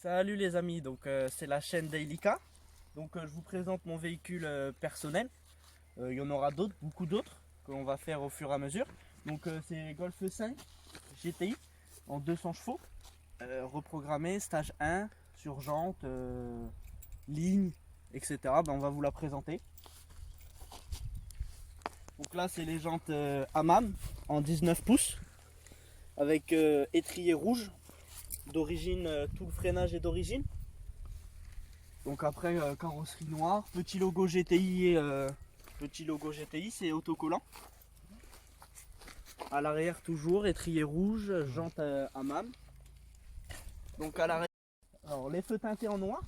Salut les amis, donc c'est la chaîne Dailyka. Donc je vous présente mon véhicule personnel. Il y en aura d'autres, beaucoup d'autres qu'on va faire au fur et à mesure. Donc c'est Golf 5 GTI en 200 chevaux, reprogrammé, stage 1, sur jante, ligne, etc. On va vous la présenter. Donc là c'est les jantes Hammam en 19 pouces avec étrier rouge d'origine, tout le freinage est d'origine. Donc après carrosserie noire, petit logo GTI, c'est autocollant. À l'arrière toujours étrier rouge, jante Hammam. Donc à l'arrière, alors les feux teintés en noir,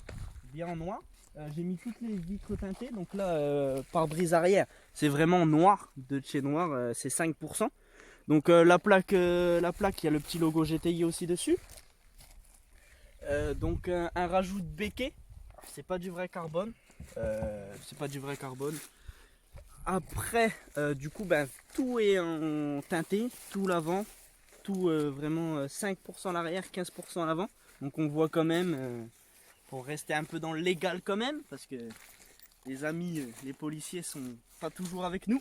bien en noir. J'ai mis toutes les vitres teintées. Donc là pare-brise arrière, c'est vraiment noir, de chez noir, c'est 5%. Donc la plaque, il y a le petit logo GTI aussi dessus. Donc un rajout de béquet, c'est pas du vrai carbone, Après du coup tout est en teinté, tout l'avant, tout vraiment 5% à l'arrière, 15% à l'avant. Donc on voit quand même, pour rester un peu dans le légal quand même, parce que les amis, les policiers sont pas toujours avec nous.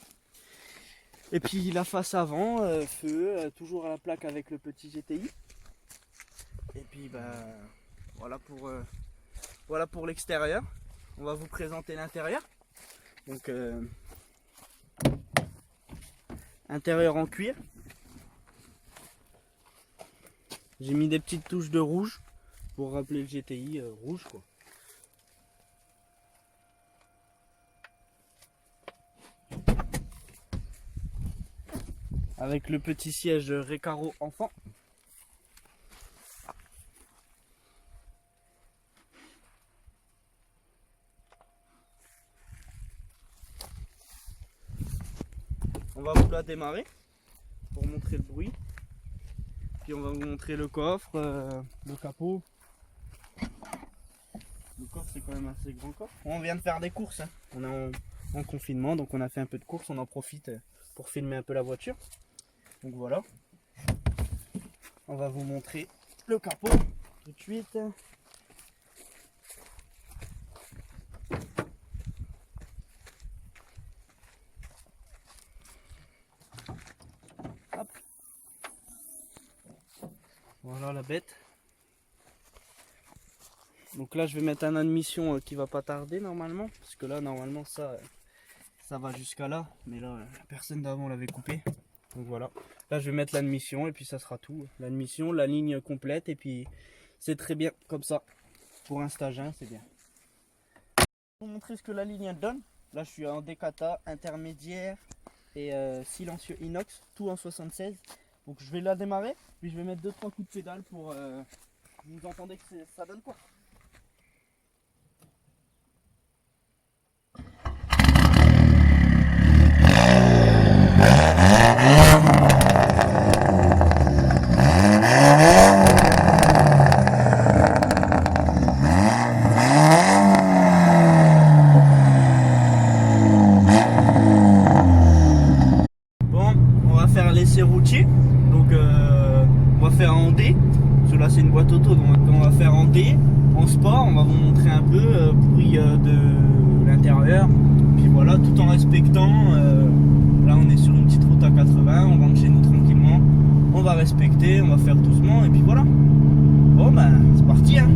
Et puis la face avant, feu, toujours à la plaque avec le petit GTI. Et puis voilà pour l'extérieur. On va vous présenter l'intérieur. Donc intérieur en cuir. J'ai mis des petites touches de rouge pour rappeler le GTI rouge quoi. Avec le petit siège Recaro enfant. On va vous la démarrer pour montrer le bruit. Puis on va vous montrer le coffre, le capot. Le coffre c'est quand même assez grand coffre. On vient de faire des courses, hein. On est en confinement, donc on a fait un peu de courses, on en profite pour filmer un peu la voiture. Donc voilà. On va vous montrer le capot tout de suite. Hop. Voilà la bête. Donc là je vais mettre un admission qui va pas tarder normalement, parce que là normalement ça va jusqu'à là, mais là la personne d'avant l'avait coupé. Donc voilà, là je vais mettre l'admission et puis ça sera tout. L'admission, la ligne complète, et puis c'est très bien comme ça. Pour un stage 1 c'est bien. Pour vous montrer ce que la ligne donne, là je suis en décata, intermédiaire et silencieux inox, tout en 76. Donc je vais la démarrer, puis je vais mettre 2-3 coups de pédale pour... vous entendez que ça donne quoi? L'essai routier, donc on va faire en D. Cela c'est une boîte auto, donc on va faire en D. En sport, on va vous montrer un peu bruit de l'intérieur. Puis voilà, tout en respectant. Là on est sur une petite route à 80, on rentre chez nous tranquillement. On va respecter, on va faire doucement et puis voilà. Bon c'est parti hein.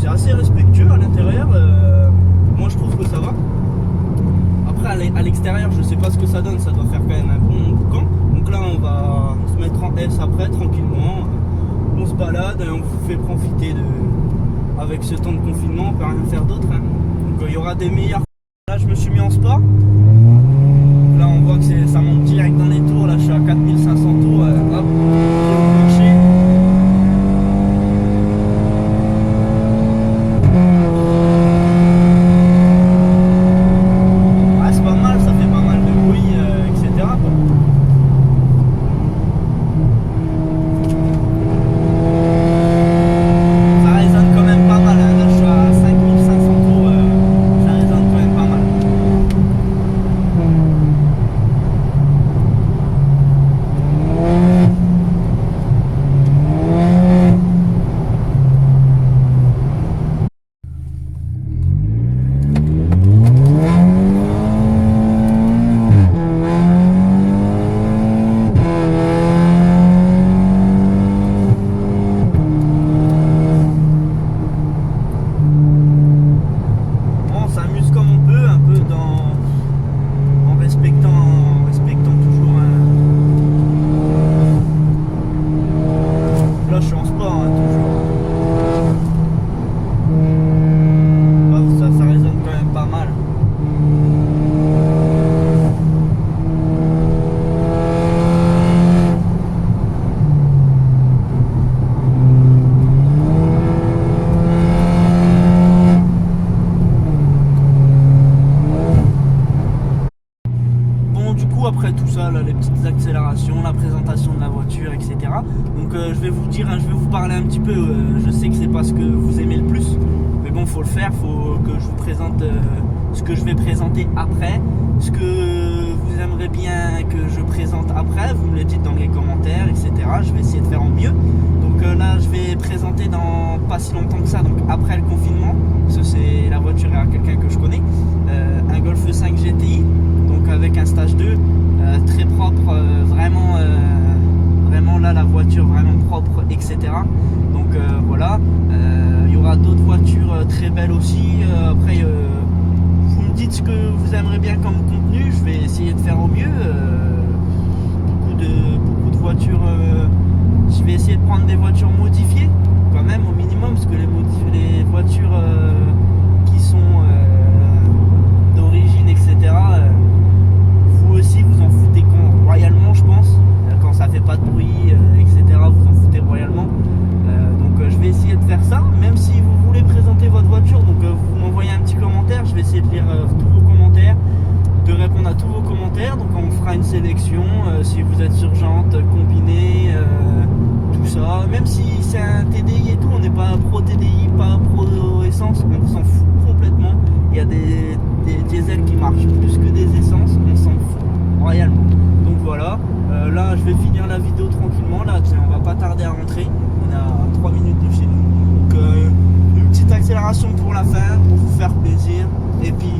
C'est assez respectueux à l'intérieur, moi je trouve que ça va. Après à l'extérieur je sais pas ce que ça donne, ça doit faire quand même un bon boucan. Donc là on va se mettre en S après tranquillement, on se balade et on vous fait profiter avec ce temps de confinement, on peut rien faire d'autre hein. Donc il y aura des meilleurs. Là je me suis mis en sport. Là on voit que ça monte direct dans les tours, là je suis à 4500 tours, hop, je vais marcher. présentation de la voiture, etc. Donc je vais vous dire, je vais vous parler un petit peu, je sais que c'est pas ce que vous aimez le plus, mais bon, faut le faire, faut que je vous présente ce que je vais présenter après, ce que vous aimeriez bien que je présente après, vous me le dites dans les commentaires, etc. Je vais essayer de faire au mieux. Donc là, je vais présenter dans pas si longtemps que ça, donc après le confinement, parce que c'est la voiture à quelqu'un que je connais, un Golf 5 GTI, donc avec un stage 2, très propre, vraiment là la voiture vraiment propre, etc. Donc voilà, il y aura d'autres voitures très belles aussi. Après, vous me dites ce que vous aimeriez bien comme contenu, je vais essayer de faire au mieux. Beaucoup de voitures, je vais essayer de prendre des voitures modifiées quand même au minimum, parce que les voitures qui sont d'origine, etc. Vous aussi vous en foutez royalement, je pense, quand ça fait pas de bruit, etc. Vous en foutez royalement. Donc je vais essayer de faire ça, même si vous voulez présenter votre voiture, donc vous m'envoyez un petit commentaire, je vais essayer de lire tous vos commentaires, de répondre à tous vos commentaires. Donc on fera une sélection, si vous êtes sur jante, combiné, tout ça. Même si c'est un TDI et tout, on n'est pas pro TDI, pas pro essence, on s'en fout complètement. Il y a des diesels qui marchent plus que des essences, on s'en fout royalement. Donc voilà, là je vais finir la vidéo tranquillement, là tiens, on va pas tarder à rentrer, on est à 3 minutes de chez nous. Donc une petite accélération pour la fin, pour vous faire plaisir, et puis